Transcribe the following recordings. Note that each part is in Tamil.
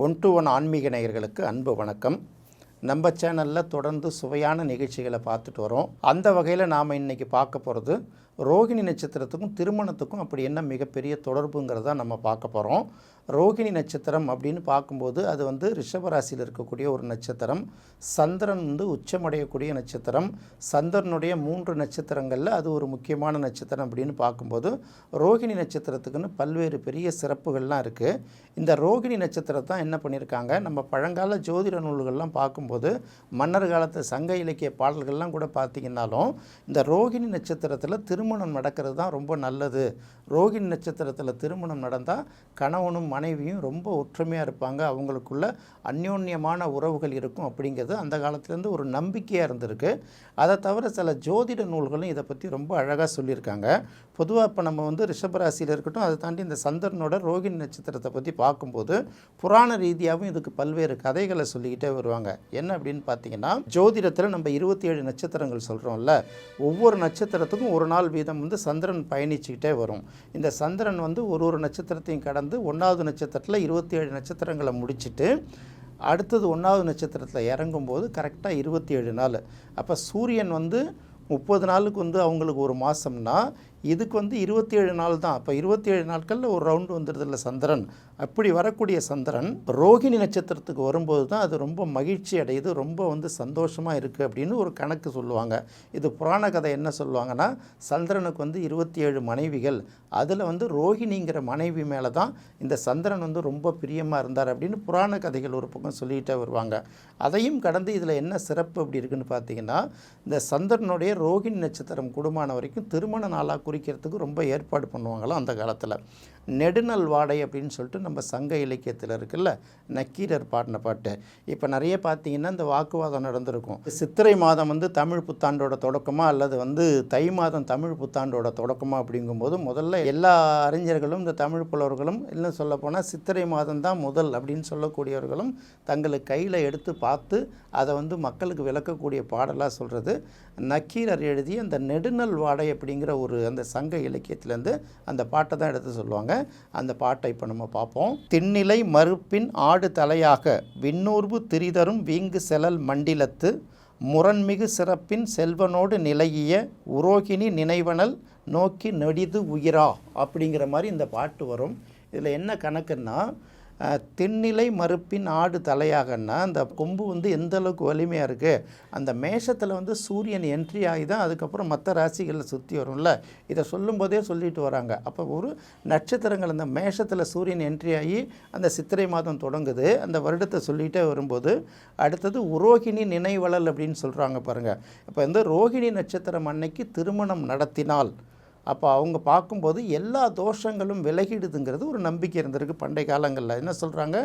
ஒன் டு ஒன் ஆன்மீக நேயர்களுக்கு அன்பு வணக்கம். நம்ம சேனலில் தொடர்ந்து சுவையான நிகழ்ச்சிகளை பார்த்துட்டு வரோம். அந்த வகையில் நாம் இன்றைக்கி பார்க்க போகிறது ரோகிணி நட்சத்திரத்துக்கும் திருமணத்துக்கும் அப்படி என்ன மிகப்பெரிய தொடர்புங்கிறத நம்ம பார்க்க போகிறோம். ரோகிணி நட்சத்திரம் அப்படின்னு பார்க்கும்போது அது வந்து ரிஷபராசியில் இருக்கக்கூடிய ஒரு நட்சத்திரம். சந்திரன் வந்து உச்சமடையக்கூடிய நட்சத்திரம். சந்திரனுடைய 3 நட்சத்திரங்களில் அது ஒரு முக்கியமான நட்சத்திரம் அப்படின்னு பார்க்கும்போது ரோகிணி நட்சத்திரத்துக்குன்னு பல்வேறு பெரிய சிறப்புகள்லாம் இருக்குது. இந்த ரோகிணி நட்சத்திரத்தை என்ன பண்ணியிருக்காங்க, நம்ம பழங்கால ஜோதிட நூல்கள்லாம் பார்க்கும்போது மன்னர் காலத்து சங்க இலக்கிய பாடல்கள்லாம் கூட பார்த்திங்கன்னாலும் இந்த ரோகிணி நட்சத்திரத்தில் திருமணம் நடக்கிறது தான் ரொம்ப நல்லது. ரோகிணி நட்சத்திரத்தில் திருமணம் நடந்தால் கணவனும் மனைவியும் ரொம்ப ஒற்றுமையாக இருப்பாங்க, அவங்களுக்குள்ள அந்யோன்யமான உறவுகள் இருக்கும் அப்படிங்கிறது அந்த காலத்துலேருந்து ஒரு நம்பிக்கையாக இருந்திருக்கு. அதை தவிர சில ஜோதிட நூல்களும் இதை பற்றி ரொம்ப அழகாக சொல்லியிருக்காங்க. பொதுவாக இப்போ நம்ம வந்து ரிஷபராசியில் இருக்கட்டும், அதை தாண்டி இந்த சந்திரனோட ரோகிணி நட்சத்திரத்தை பற்றி பார்க்கும்போது புராண ரீதியாகவும் இதுக்கு பல்வேறு கதைகளை சொல்லிக்கிட்டே வருவாங்க. என்ன அப்படின்னு பார்த்தீங்கன்னா, ஜோதிடத்தில் நம்ம 27 நட்சத்திரங்கள் சொல்கிறோம்ல, ஒவ்வொரு நட்சத்திரத்துக்கும் ஒரு நாள் வீதம் வந்து சந்திரன் பயணிச்சுக்கிட்டே வரும். இந்த சந்திரன் வந்து ஒரு நட்சத்திரத்தையும் கடந்து 1வது நட்சத்திரத்தில் 27 நட்சத்திரங்களை முடிச்சுட்டு அடுத்தது 1வது நட்சத்திரத்தில் இறங்கும்போது கரெக்டாக 27 நாள். அப்போ சூரியன் வந்து 30 நாளுக்கு வந்து அவங்களுக்கு ஒரு மாதம்னா இதுக்கு வந்து 27 நாள் தான். அப்போ 27 நாட்களில் ஒரு ரவுண்டு வந்துடுதில்ல சந்திரன். அப்படி வரக்கூடிய சந்திரன் ரோகிணி நட்சத்திரத்துக்கு வரும்போது தான் அது ரொம்ப மகிழ்ச்சி அடையுது, ரொம்ப வந்து சந்தோஷமாக இருக்குது அப்படின்னு ஒரு கணக்கு சொல்லுவாங்க. இது புராண கதை என்ன சொல்லுவாங்கன்னா, சந்திரனுக்கு வந்து 27 மனைவிகள், அதில் வந்து ரோகிணிங்கிற மனைவி மேலே தான் இந்த சந்திரன் வந்து ரொம்ப பிரியமாக இருந்தார் அப்படின்னு புராண கதைகள் ஒரு பக்கம் சொல்லிகிட்டே வருவாங்க. அதையும் கடந்து இதில் என்ன சிறப்பு அப்படி இருக்குன்னு பார்த்தீங்கன்னா, இந்த சந்திரனுடைய ரோகிணி நட்சத்திரம் கூடுமான வரைக்கும் திருமண நாளாக குறிக்கிறதுக்கு ரொம்ப ஏற்பாடு பண்ணுவாங்களாம் அந்த காலத்தில். நெடுநல் வாடை அப்படின்னு சொல்லிட்டு நம்ம சங்க இலக்கியத்தில் இருக்குல்ல, நக்கீரர் பாடின பாட்டு. இப்போ நிறைய பார்த்தீங்கன்னா இந்த வாக்குவாதம் நடந்திருக்கும். சித்திரை மாதம் வந்து தமிழ் புத்தாண்டோட தொடக்கமா அல்லது வந்து தை மாதம் தமிழ் புத்தாண்டோட தொடக்கமா அப்படிங்கும்போது முதல்ல எல்லா அறிஞர்களும் இந்த தமிழ் புலவர்களும் இன்னும் சொல்லப்போனால் சித்திரை மாதம் தான் முதல் அப்படின்னு சொல்லக்கூடியவர்களும் தங்களுக்கு கையில் எடுத்து பார்த்து அதை வந்து மக்களுக்கு விளக்கக்கூடிய பாடலாக சொல்கிறது நக்கீரர் எழுதிய அந்த நெடுநல் வாடை அப்படிங்கிற ஒரு அந்த சங்க இலக்கியத்திலேருந்து அந்த பாட்டை தான் எடுத்து சொல்லுவாங்க. அந்த பாட்டை இப்போ நம்ம பார்ப்போம். திண்ணிலை மறுப்பின் ஆடு தலையாக விண்ணூர்வு திரிதரும் வீங்கு செலல் மண்டிலத்து முரண்மிகு சிறப்பின் செல்வனோடு நிலையிய உரோகிணி நினைவனல் நோக்கி நெடிது உயிரா அப்படிங்கிற மாதிரி இந்த பாட்டு வரும். இதில் என்ன கணக்குன்னா, தென்னிலை மறுப்பின் ஆடு தலையாகன்னா அந்த கொம்பு வந்து எந்த அளவுக்கு வலிமையாக இருக்குது, அந்த மேஷத்தில் வந்து சூரியன் என்ட்ரி ஆகி தான் அதுக்கப்புறம் மற்ற ராசிகளில் சுற்றி வரும்ல, இதை சொல்லும்போதே சொல்லிட்டு வராங்க. அப்போ ஒரு நட்சத்திரங்கள் அந்த மேஷத்தில் சூரியன் என்ட்ரி ஆகி அந்த சித்திரை மாதம் தொடங்குது, அந்த வருடத்தை சொல்லிகிட்டே வரும்போது அடுத்தது உரோகிணி நினைவலல் அப்படின்னு சொல்கிறாங்க பாருங்கள். இப்போ வந்து ரோகிணி நட்சத்திரம் அன்னைக்கு திருமணம் நடத்தினால் அப்போ அவங்க பார்க்கும்போது எல்லா தோஷங்களும் விலகிடுதுங்கிறது ஒரு நம்பிக்கை இருந்திருக்கு பண்டைய காலங்களில். என்ன சொல்கிறாங்க,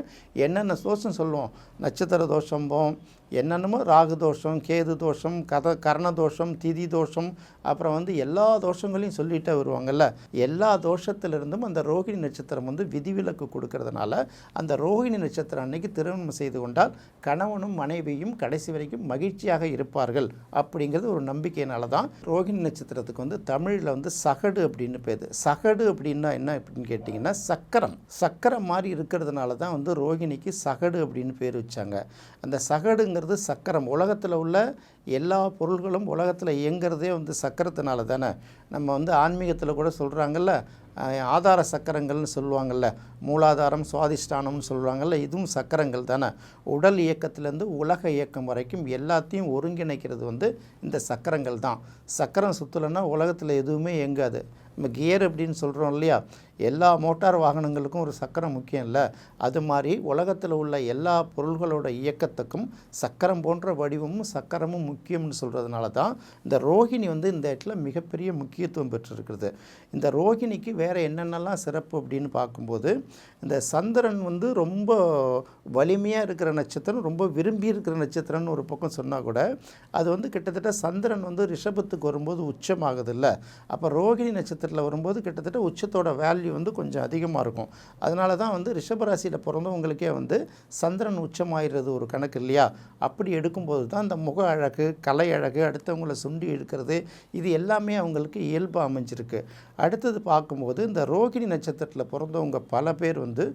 என்னென்ன தோஷம் சொல்லுவோம், நட்சத்திர தோஷம்போம், என்னென்னமோ ராகு தோஷம், கேது தோஷம், கர்ண தோஷம், திதி தோஷம், அப்புறம் வந்து எல்லா தோஷங்களையும் சொல்லிகிட்டே வருவாங்கள்ல. எல்லா தோஷத்திலிருந்தும் அந்த ரோகிணி நட்சத்திரம் வந்து விதிவிலக்கு கொடுக்கறதுனால அந்த ரோகிணி நட்சத்திரம் அன்னைக்கு திருமணம் செய்து கொண்டால் கணவனும் மனைவியும் கடைசி வரைக்கும் மகிழ்ச்சியாக இருப்பார்கள் அப்படிங்கிறது ஒரு நம்பிக்கையினால தான் ரோகிணி நட்சத்திரத்துக்கு வந்து தமிழில் வந்து சகடு அப்படின்னு பேர். சகடு அப்படின்னா என்ன அப்படின்னு கேட்டிங்கன்னா, சக்கரம் மாதிரி இருக்கிறதுனால தான் வந்து ரோகிணிக்கு சகடு அப்படின்னு பேர் வச்சாங்க. அந்த சகடுங்கிறது சக்கரம். உலகத்தில் உள்ள எல்லா பொருள்களும் உலகத்தில் இயங்கிறதே வந்து சக்கரத்தினால தானே. நம்ம வந்து ஆன்மீகத்தில் கூட சொல்கிறாங்கல்ல, ஆதார சக்கரங்கள்னு சொல்லுவாங்கள்ல, மூலாதாரம் சுவாதிஷ்டானம்னு சொல்லுவாங்கள்ல, இதுவும் சக்கரங்கள் தானே. உடல் இயக்கத்திலேருந்து உலக இயக்கம் வரைக்கும் எல்லாத்தையும் ஒருங்கிணைக்கிறது வந்து இந்த சக்கரங்கள் தான். சக்கரம் சுற்றலைன்னா உலகத்தில் எதுவுமே இயங்காது. நம்ம கியர் அப்படின்னு சொல்கிறோம் இல்லையா, எல்லா மோட்டார் வாகனங்களுக்கும் ஒரு சக்கரம் முக்கியம் இல்லை, அது மாதிரி உலகத்தில் உள்ள எல்லா பொருள்களோட இயக்கத்துக்கும் சக்கரம் போன்ற வடிவமும் சக்கரமும் முக்கியம்னு சொல்கிறதுனால தான் இந்த ரோகிணி வந்து இந்த இடத்துல மிகப்பெரிய முக்கியத்துவம் பெற்றிருக்கிறது. இந்த ரோகிணிக்கு வேறு என்னென்னலாம் சிறப்பு அப்படின்னு பார்க்கும்போது, இந்த சந்திரன் வந்து ரொம்ப வலிமையாக இருக்கிற நட்சத்திரம், ரொம்ப விரும்பி இருக்கிற நட்சத்திரம்னு ஒரு பக்கம் சொன்னால் கூட அது வந்து கிட்டத்தட்ட சந்திரன் வந்து ரிஷபத்துக்கு வரும்போது உச்சமாகுது இல்லை. அப்போ ரோகிணி நட்சத்திரத்தில் வரும்போது கிட்டத்தட்ட உச்சத்தோட வேல்யூ வந்து கொஞ்சம் அதிகமாக இருக்கும். அதனால தான் வந்து ரிஷபராசியில் பிறந்தவங்களுக்கே வந்து சந்திரன் உச்சமாகிறது ஒரு கணக்கு இல்லையா. அப்படி எடுக்கும்போது தான் அந்த முக அழகு, கலை அழகு, அடுத்தவங்களை சுண்டி எடுக்கிறது, இது எல்லாமே அவங்களுக்கு இயல்பாக அமைஞ்சிருக்கு. அடுத்தது பார்க்கும்போது இந்த ரோகிணி நட்சத்திரத்தில் பிறந்தவங்க பல பேர் வந்து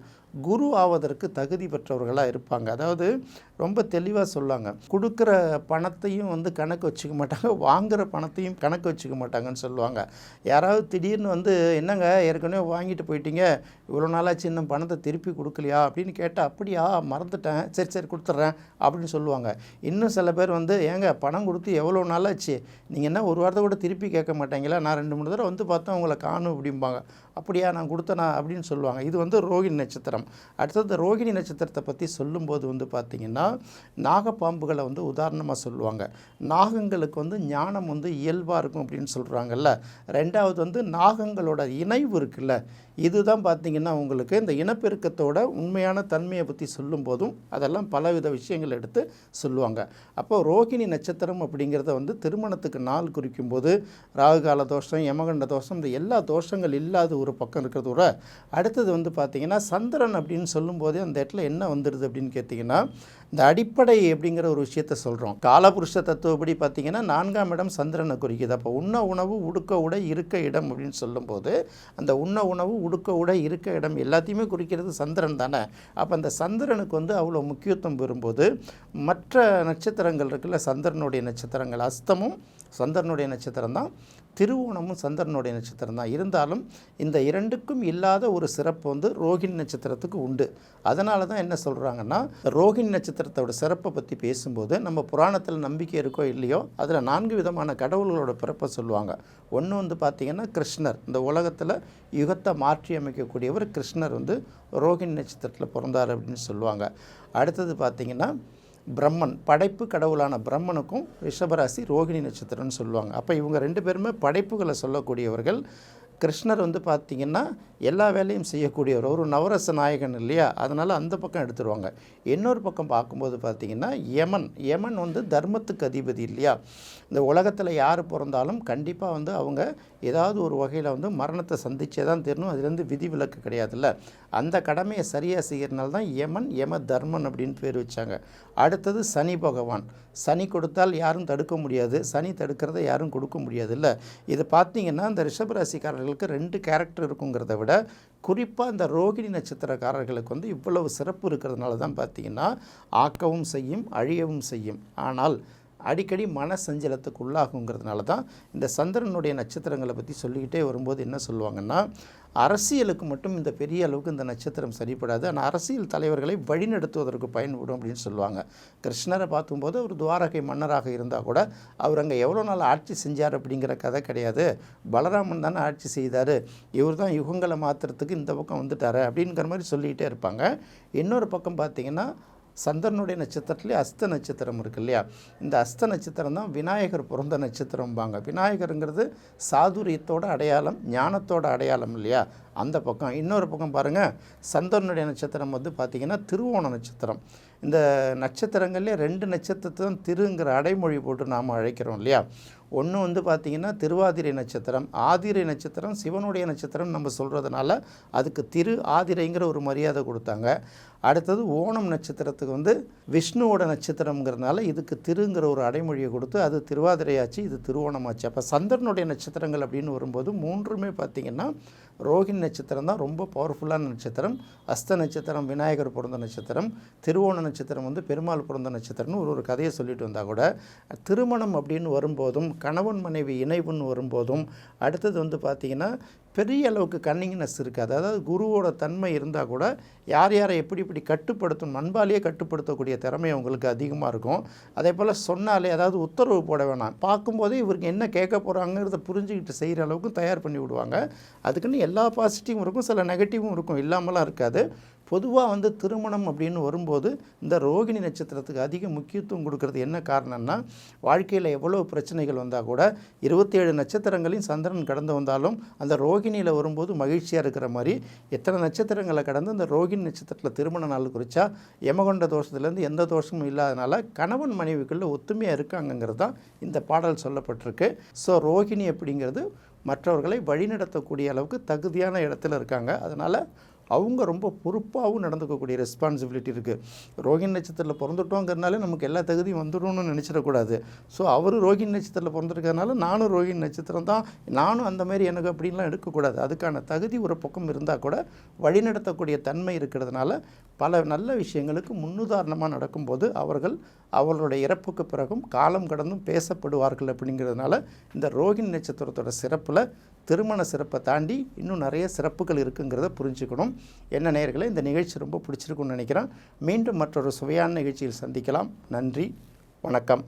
குரு ஆவதற்கு தகுதி பெற்றவர்களாக இருப்பாங்க. அதாவது ரொம்ப தெளிவாக சொல்லாங்க, கொடுக்குற பணத்தையும் வந்து கணக்கு வச்சுக்க மாட்டாங்க, வாங்குகிற பணத்தையும் கணக்கு வச்சுக்க மாட்டாங்கன்னு சொல்லுவாங்க. யாராவது திடீர்னு வந்து என்னங்க ஏற்கனவே வாங்கிட்டு போயிட்டீங்க, இவ்வளோ நாளாச்சு இன்னும் பணத்தை திருப்பி கொடுக்கலையா அப்படின்னு கேட்டால், அப்படியா மறந்துட்டேன், சரி சரி கொடுத்துட்றேன் அப்படின்னு சொல்லுவாங்க. இன்னும் சில பேர் வந்து ஏங்க பணம் கொடுத்து எவ்வளோ நாளாச்சு, நீங்கள் என்ன ஒரு வாரத்தை கூட திருப்பி கேட்க மாட்டீங்களா, நான் 2-3 தடவை வந்து பார்த்தா உங்களை காணும் அப்படிம்பாங்க. அப்படியா நான் கொடுத்தேனா அப்படின்னு சொல்லுவாங்க. இது வந்து ரோகிணி நட்சத்திரம். அடுத்தது ரோகிணி நட்சத்திரத்தை பற்றி சொல்லும்போது வந்து பார்த்திங்கன்னா நாகப்பாம்புகளை வந்து உதாரணமாக சொல்லுவாங்க. நாகங்களுக்கு வந்து ஞானம் வந்து இயல்பாக இருக்கும் அப்படின்னு சொல்கிறாங்கல்ல. ரெண்டாவது வந்து நாகங்களோட இணைவு இருக்குல்ல, இதுதான் பார்த்திங்கன்னா உங்களுக்கு இந்த இனப்பெருக்கத்தோட உண்மையான தன்மையை பற்றி சொல்லும்போதும் அதெல்லாம் பலவித விஷயங்கள் எடுத்து சொல்லுவாங்க. அப்போது ரோகிணி நட்சத்திரம் அப்படிங்கிறத வந்து திருமணத்துக்கு நாள் குறிக்கும்போது ராகுகால தோஷம், யமகண்ட தோஷம், இந்த எல்லா தோஷங்கள் இல்லாத ஒரு பக்கம் இருக்கிறத விட அடுத்தது வந்து பார்த்திங்கன்னா சந்திரன் அப்படின்னு சொல்லும்போதே அந்த இடத்துல என்ன வந்துடுது அப்படின்னு கேட்டிங்கன்னா இந்த அடிப்படை அப்படிங்கிற ஒரு விஷயத்த சொல்கிறோம். காலபுருஷ தத்துவப்படி பார்த்திங்கன்னா 4ஆம் இடம் சந்திரனை குறிக்குது. அப்போ உண்ண உணவு உடுக்க உடை இருக்க இடம் அப்படின்னு சொல்லும்போது அந்த உண்ண உணவு உடுக்க உடை இருக்க இடம் எல்லாத்தையுமே குறிக்கிறது சந்திரன் தானே. அப்போ அந்த சந்திரனுக்கு வந்து அவ்வளோ முக்கியத்துவம் பெறும்போது மற்ற நட்சத்திரங்கள் இருக்குல்ல, சந்திரனுடைய நட்சத்திரங்கள் அஸ்தமும் சந்திரனுடைய நட்சத்திரம் தான், திருவோணமும் சந்திரனுடைய நட்சத்திரம் தான். இருந்தாலும் இந்த இரண்டுக்கும் இல்லாத ஒரு சிறப்பு வந்து ரோகிணி நட்சத்திரத்துக்கு உண்டு. அதனால தான் என்ன சொல்கிறாங்கன்னா ரோகிணி நட்சத்திரத்தோட சிறப்பை பற்றி பேசும்போது நம்ம புராணத்தில் நம்பிக்கை இருக்கோ இல்லையோ அதில் 4 விதமான கடவுள்களோட பிறப்பை சொல்லுவாங்க. ஒன்று வந்து பார்த்திங்கன்னா கிருஷ்ணர், இந்த உலகத்தில் யுகத்தை மாற்றி அமைக்கக்கூடியவர் கிருஷ்ணர் வந்து ரோகிணி நட்சத்திரத்தில் பிறந்தார் அப்படின்னு சொல்லுவாங்க. அடுத்தது பார்த்திங்கன்னா பிரம்மன், படைப்பு கடவுளான பிரம்மனுக்கும் ரிஷபராசி ரோகிணி நட்சத்திரம்னு சொல்லுவாங்க. அப்போ இவங்க 2 பேருமே படைப்புகளை சொல்லக்கூடியவர்கள். கிருஷ்ணர் வந்து பார்த்திங்கன்னா எல்லா வேலையும் செய்யக்கூடியவர், ஒரு நவரச நாயகன் இல்லையா, அதனால் அந்த பக்கம் எடுத்துருவாங்க. இன்னொரு பக்கம் பார்க்கும்போது பார்த்திங்கன்னா யமன் வந்து தர்மத்துக்கு அதிபதி இல்லையா. இந்த உலகத்தில் யார் பிறந்தாலும் கண்டிப்பாக வந்து அவங்க ஏதாவது ஒரு வகையில் வந்து மரணத்தை சந்திச்சே தான் தெரியணும், அதுலேருந்து விதிவிலக்கு கிடையாதுல்ல. அந்த கடமையை சரியாக செய்கிறனால தான் யம தர்மன் அப்படின்னு பேர் வச்சாங்க. அடுத்தது சனி பகவான், சனி கொடுத்தால் யாரும் தடுக்க முடியாது, சனி தடுக்கிறத யாரும் கொடுக்க முடியாது இல்லை. இது பார்த்திங்கன்னா இந்த ரிஷபராசிக்காரர்களுக்கு 2 கேரக்டர் இருக்குங்கிறத விட குறிப்பாக இந்த ரோகிணி நட்சத்திரக்காரர்களுக்கு வந்து இவ்வளவு சிறப்பு இருக்கிறதுனால தான் பார்த்திங்கன்னா ஆக்கவும் செய்யும் அழியவும் செய்யும், ஆனால் அடிக்கடி மன சஞ்சலத்துக்கு உள்ளாகுங்கிறதுனால தான் இந்த சந்திரனுடைய நட்சத்திரங்களை பற்றி சொல்லிக்கிட்டே வரும்போது என்ன சொல்லுவாங்கன்னா அரசியலுக்கு மட்டும் இந்த பெரிய அளவுக்கு இந்த நட்சத்திரம் சரிப்படாது, ஆனால் அரசியல் தலைவர்களை வழிநடத்துவதற்கு பயன்படும் அப்படின்னு சொல்லுவாங்க. கிருஷ்ணரை பார்க்கும்போது ஒரு துவாரகை மன்னராக இருந்தால் கூட அவர் அங்கே எவ்வளோ நாள் ஆட்சி செஞ்சார் அப்படிங்கிற கதை கிடையாது. பலராமன் தானே ஆட்சி செய்தார், இவர் தான் யுகங்களை மாற்றுறதுக்கு இந்த பக்கம் வந்துட்டார் அப்படிங்கிற மாதிரி சொல்லிகிட்டே இருப்பாங்க. இன்னொரு பக்கம் பார்த்திங்கன்னா சந்திரனுடைய நட்சத்திரத்துலேயே அஸ்த நட்சத்திரம் இருக்குது இல்லையா, இந்த அஸ்த நட்சத்திரம் தான் விநாயகர் பிறந்த நட்சத்திரம்பாங்க. விநாயகருங்கிறது சாதுரியத்தோட அடையாளம், ஞானத்தோட அடையாளம் இல்லையா, அந்த பக்கம். இன்னொரு பக்கம் பாருங்கள், சந்திரனுடைய நட்சத்திரம் வந்து பார்த்திங்கன்னா திருவோண நட்சத்திரம். இந்த நட்சத்திரங்கள்லேயே 2 நட்சத்திரத்தை தான் திருங்கிற அடைமொழி போட்டு நாம் அழைக்கிறோம் இல்லையா. ஒன்று வந்து பார்த்திங்கன்னா திருவாதிரை நட்சத்திரம், ஆதிரை நட்சத்திரம் சிவனுடைய நட்சத்திரம் நம்ம சொல்கிறதுனால அதுக்கு திரு ஆதிரைங்கிற ஒரு மரியாதை கொடுத்தாங்க. அடுத்தது ஓணம் நட்சத்திரத்துக்கு வந்து விஷ்ணுவோட நட்சத்திரங்கிறதுனால இதுக்கு திருங்கிற ஒரு அடைமொழியை கொடுத்து அது திருவாதிரையாச்சு, இது திருவோணமாச்சு. அப்போ சந்திரனுடைய நட்சத்திரங்கள் அப்படின்னு வரும்போது 3மே பார்த்திங்கன்னா ரோகிணி நட்சத்திரம் தான் ரொம்ப பவர்ஃபுல்லான நட்சத்திரம். அஸ்த நட்சத்திரம் விநாயகர் பிறந்த நட்சத்திரம், திருவோண நட்சத்திரம் வந்து பெருமாள் பிறந்த நட்சத்திரம்னு ஒரு கதையை சொல்லிட்டு வந்தால் கூட திருமணம் அப்படின்னு வரும்போதும் கணவன் மனைவி இணைவுன்னு வரும்போதும் அடுத்தது வந்து பார்த்திங்கன்னா பெரிய அளவுக்கு கன்னிங்னஸ் இருக்காது. அதாவது குருவோட தன்மை இருந்தால் கூட யார் யாரை எப்படி இப்படி கட்டுப்படுத்தணும், அன்பாலேயே கட்டுப்படுத்தக்கூடிய திறமை அவங்களுக்கு அதிகமாக இருக்கும். அதே போல் சொன்னாலே, அதாவது உத்தரவு போட வேணாம், பார்க்கும்போதே இவருக்கு என்ன கேட்க போகிறாங்கிறத புரிஞ்சுக்கிட்டு செய்கிற அளவுக்கு தயார் பண்ணி விடுவாங்க. அதுக்குன்னு எல்லா பாசிட்டிவும் இருக்கும், சில நெகட்டிவும் இருக்கும், இல்லாமலாம் இருக்காது. பொதுவாக வந்து திருமணம் அப்படின்னு வரும்போது இந்த ரோகிணி நட்சத்திரத்துக்கு அதிக முக்கியத்துவம் கொடுக்கறது என்ன காரணம்னா, வாழ்க்கையில் எவ்வளோ பிரச்சனைகள் வந்தால் கூட 27 நட்சத்திரங்களையும் சந்திரன் கடந்து வந்தாலும் அந்த ரோகிணியில் வரும்போது மகிழ்ச்சியாக இருக்கிற மாதிரி எத்தனை நட்சத்திரங்களை கடந்து அந்த ரோகிணி நட்சத்திரத்தில் திருமண நாள் குறித்தா யமகொண்ட தோஷத்துலேருந்து எந்த தோஷமும் இல்லாதனால கணவன் மனைவிக்குள்ளே ஒத்துமையாக இருக்காங்கங்கிறது தான் இந்த பாடல் சொல்லப்பட்டிருக்கு. ஸோ ரோகிணி அப்படிங்கிறது மற்றவர்களை வழிநடத்தக்கூடிய அளவுக்கு தகுதியான இடத்துல இருக்காங்க. அதனால் அவங்க ரொம்ப பொறுப்பாகவும் நடந்துக்கக்கூடிய ரெஸ்பான்சிபிலிட்டி இருக்குது. ரோகிணி நட்சத்திரத்தில் பிறந்துட்டோங்கிறதுனால நமக்கு எல்லா தகுதியும் வந்துடும்னு நினச்சிடக்கூடாது. ஸோ அவர் ரோகிணி நட்சத்திரத்தில் பிறந்திருக்கிறதுனால நானும் ரோகிணி நட்சத்திரம் தான், நானும் அந்தமாரி எனக்கு அப்படின்லாம் எடுக்கக்கூடாது. அதுக்கான தகுதி ஒரு பக்கம் இருந்தால் கூட வழிநடத்தக்கூடிய தன்மை இருக்கிறதுனால பல நல்ல விஷயங்களுக்கு முன்னுதாரணமாக நடக்கும்போது அவர்களுடைய இறப்புக்கு பிறகும் காலம் கடந்தும் பேசப்படுவார்கள். அப்படிங்கிறதுனால இந்த ரோகிணி நட்சத்திரத்தோட சிறப்பில் திருமண சிறப்பை தாண்டி இன்னும் நிறைய சிறப்புகள் இருக்குங்கிறத புரிஞ்சுக்கணும். என்ன நேயர்களே, இந்த நிகழ்ச்சி ரொம்ப பிடிச்சிருக்குன்னு நினைக்கிறேன். மீண்டும் மற்றொரு சுவையான நிகழ்ச்சியில் சந்திக்கலாம். நன்றி, வணக்கம்.